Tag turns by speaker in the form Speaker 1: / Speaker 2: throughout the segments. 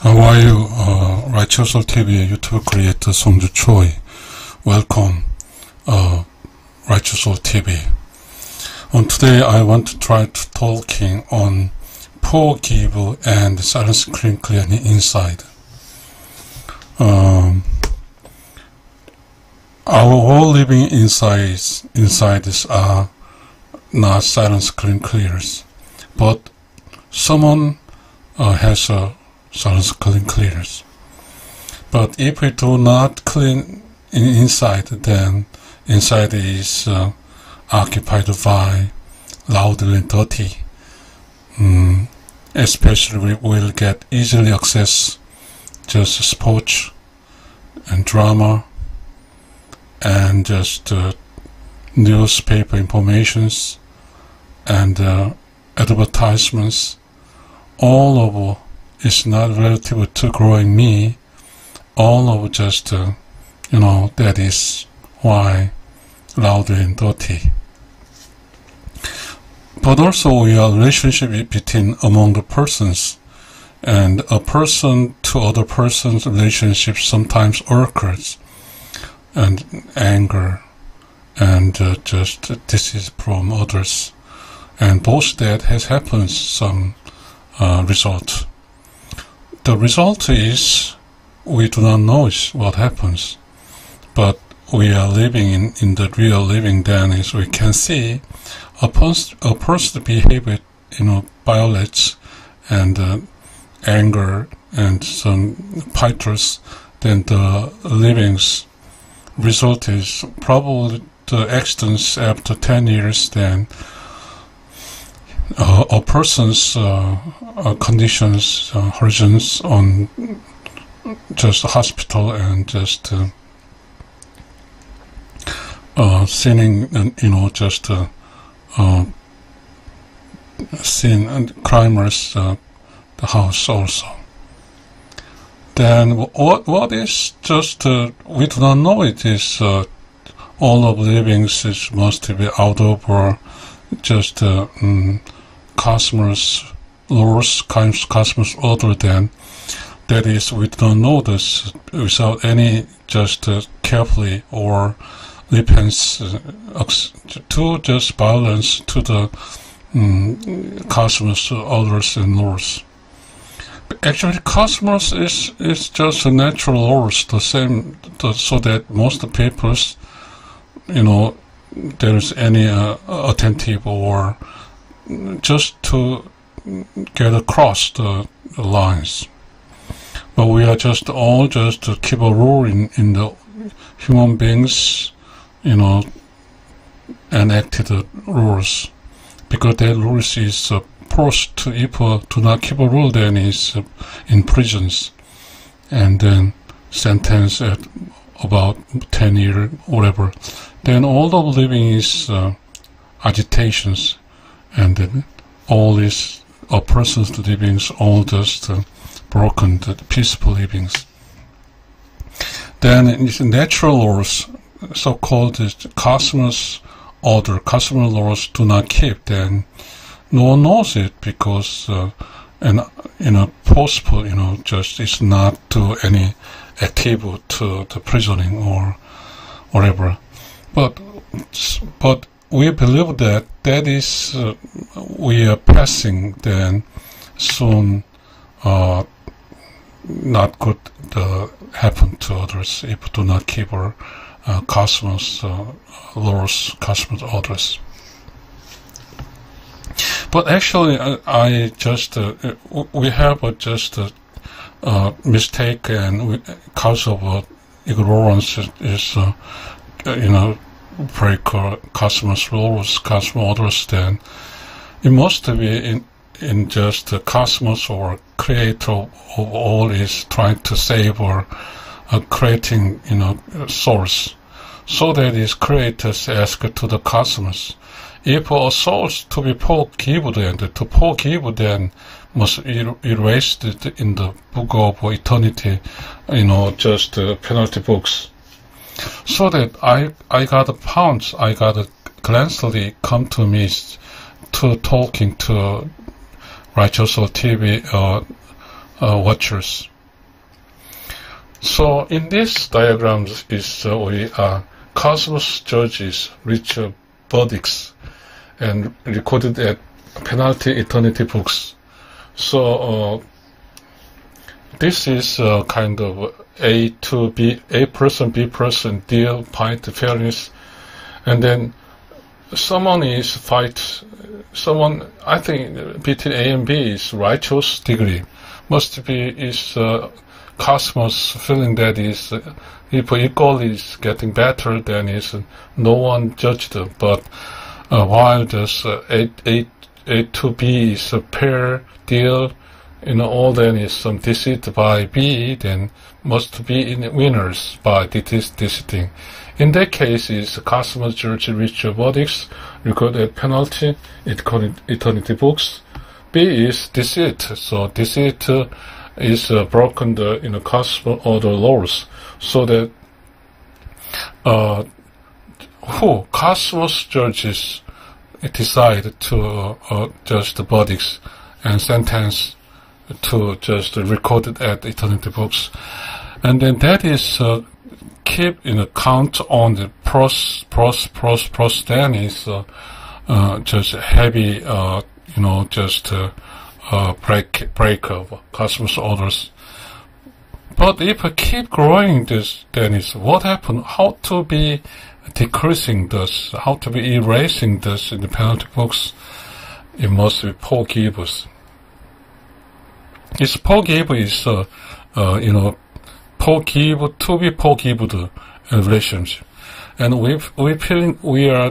Speaker 1: How are you, Righteous TV YouTube creator Songju Choi? Welcome, Righteous TV. Today I want to try to talking on poor give and silent screen clearing inside. Our whole living inside are not silent screen clears, but someone has a silent screen clears. But if we do not clean inside, then inside is occupied by loudly and dirty. Especially we will get easily access just sports and drama and just newspaper informations and advertisements. All of is not relative to growing me. All of just that is why loud and dirty. But also we are relationship between among the persons, and a person to other person's relationship sometimes occurs, and anger and just this is from others, and both that has happened some result. The result is we do not know what happens, but we are living in the real living. Then is we can see a person's behavior, violence and anger and some fighters. Then the living's result is probably the accidents after 10 years. Then a person's conditions, hurricanes on just hospital and just sinning and just sin and crimers the house also. Then what is just we do not know it is all of livings is must be out of just cosmos laws, cosmos other than that is we don't know this without any just carefully or depends to just balance to the cosmos orders and laws. Actually, cosmos is just a natural laws, the same, so that most people's there's any attentive or just to get across the lines. But we are just all just to keep a rule in the human beings, enacted rules, because that rules is forced to, if do not keep a rule, then is in prisons and then sentenced at about 10 years, whatever. Then all the living is agitations, and then all these a person's livings all just broken, the peaceful livings. Then it's natural laws, so-called cosmos order, cosmos laws do not keep. Then no one knows it because and possible just is not do any active to the prisoning or whatever. But we believe that is we are passing. Then soon not good happen to others if do not keep our cosmos laws, cosmos orders. But actually, I just we have just mistake, and cause of ignorance is break cosmos laws, cosmos orders. Then it must be in just the cosmos or creator of all is trying to save or creating source, so that his creators ask to the cosmos, if a source to be forgiven and to forgive, then must erase it in the book of eternity, just penalty books. So that I got a pounce, I got a glancely come to me to talking to Righteous TV watchers, So in this diagram is we Cosmos judges reach verdicts and recorded at penalty eternity books. So this is kind of A to B, A person, B person deal, fight, fairness, and then someone, I think between A and B is righteous degree. Must be is Cosmos feeling that is if equal is getting better, then is no one judged. But while this A to B is a fair deal, all then is some deceit by B, then must be in winners by deceiving. In that case, is Cosmos Church reach verdicts, recorded penalty, eternity books. B is deceit, so deceit is broken the cosmos order laws, so that Cosmos judges decide to judge the verdicts and sentence to just recorded at eternity books, and then that is keep count on the pros. Then is just heavy break of Cosmos orders. But if I keep growing this, then is what happened? How to be decreasing this? How to be erasing this in the penalty books? It must be forgiveness. It's forgive is forgive to be forgiven relationship. And we feeling we are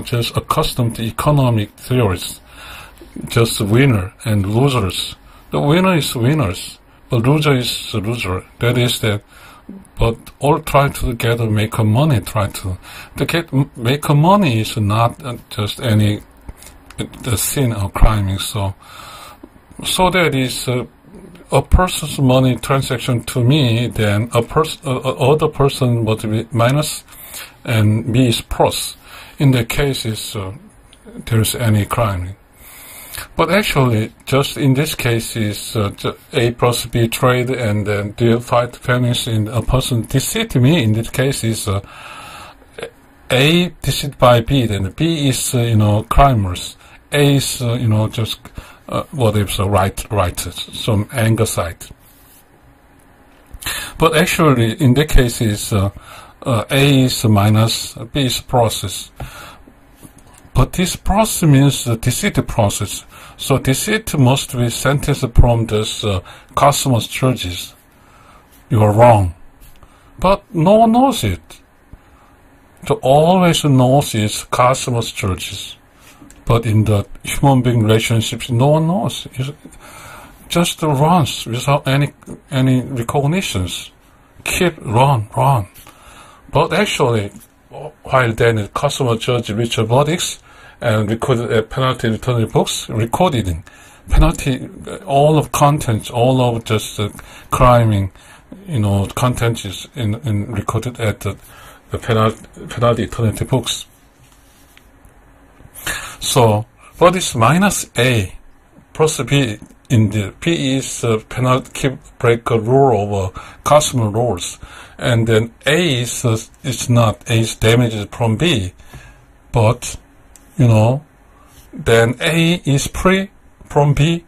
Speaker 1: just accustomed to economic theories, just winner and losers. The winner is winners, but loser is loser. That is that. But all try to together make money. Make money is not just any the sin or crime. So that is a person's money transaction to me, then other person would be minus and me is plus. In the case is there's any crime. But actually, just in this case is A plus B trade and then deal fight fairness in a person deceit me. In this case is A deceit by B, then B is crimers. A is just what is right, some anger side. But actually, in that case is A is minus, B is process. But this process means the deceit process. So deceit must be sentenced from this Cosmos churches. You are wrong. But no one knows it. The always knows is Cosmos churches. But in the human being relationships, no one knows. It just runs without any recognitions. Keep run. But actually, while then the Cosmos judge reach verdicts and recorded a penalty eternity books, recording penalty, all of contents, all of just crime, contents is in recorded at the penalty eternity books. So, what is minus A plus B in the P is penalty keep break a rule over Cosmos rules, and then A is not A is damaged from B, but then A is free from B.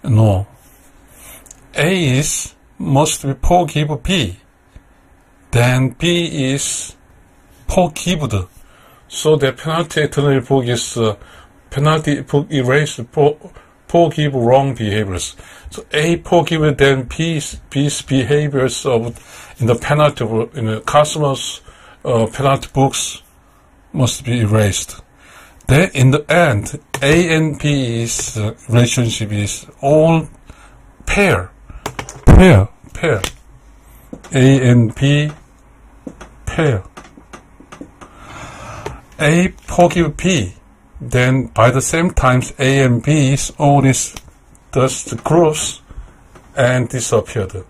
Speaker 1: No, A is must be forgive B, then B is forgived. So the penalty eternity book is penalty book erase forgive wrong behaviors. So A forgive then B's behaviors of in the penalty in the Cosmos penalty books must be erased. Then in the end, A and B's relationship is all pair. A and B pair. A forgive B, then by the same time A and B is all this dust groups and disappeared.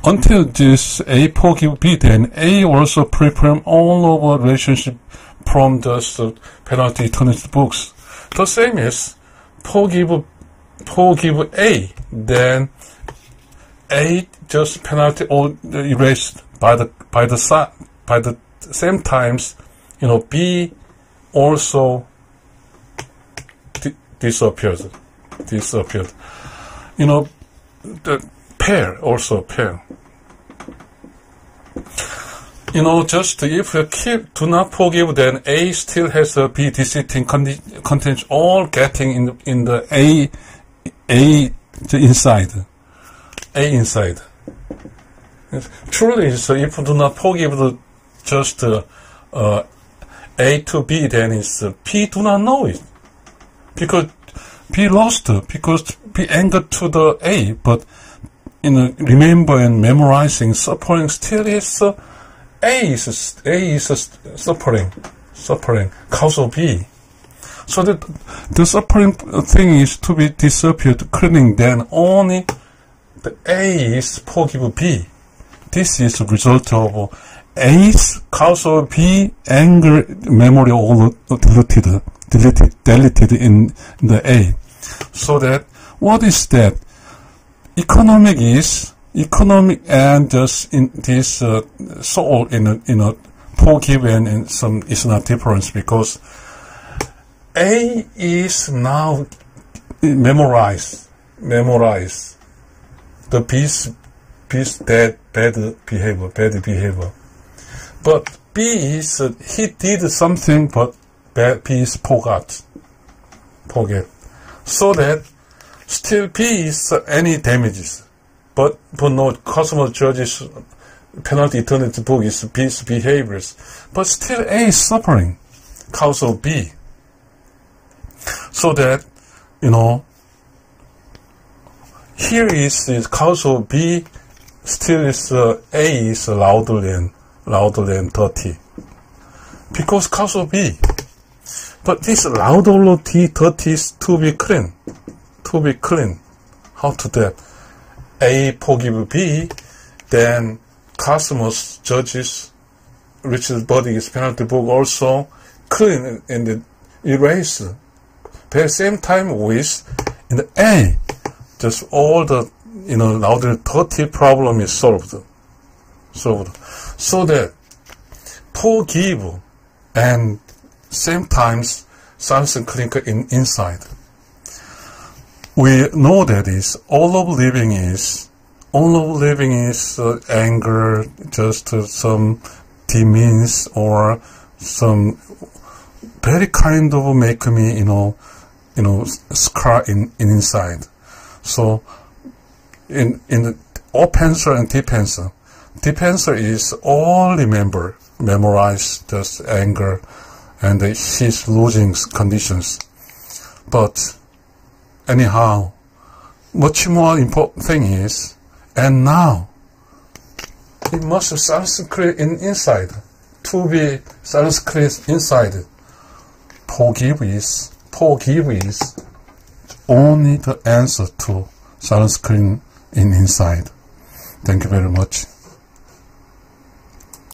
Speaker 1: Until this A forgive B, then A also prepare all over relationship from the penalty eternity books. The same is forgive forgive A, then A just penalty or erased by the same times, B also disappeared. The pair also pair. Just if you do not forgive, then A still has a B distinct contents all getting in the A inside. A inside. Truly, so if you do not forgive just A to B, then it's B do not know it. Because B lost, because B angered to the A, but remember and memorizing, suffering still is A is suffering, cause of B. So that the suffering thing is to be disappeared, cleaning, then only the A is forgive B. This is the result of A's cause of B anger memory all deleted in the A. So that, what is that? Economic and just in this soul in a forgive and some is not difference, because A is now memorize the B's bad behavior, but B is he did something but B is forget, so that still B is any damages. But no, customer judges penalty eternity book is B's behaviors. But still A is suffering cause of B. So that, here is cause of B, still is A is louder than 30. Because cause of B. But this louder 30 is to be clean. How to that? A forgive B, then customers judges Richard Body's penalty book also clean and erase. But at the same time with in the A, just all the louder 30 problem is solved. So that forgive and same times silence and clinker inside. We know that all of living is anger, just some demons or some very kind of make me scar in inside. So in the offenser and defenser is all memorize just anger and his losing conditions, but anyhow, much more important thing is, and now, it must silence clear inside. To be silence clear inside, forgive is only the answer to silence clear inside. Thank you very much.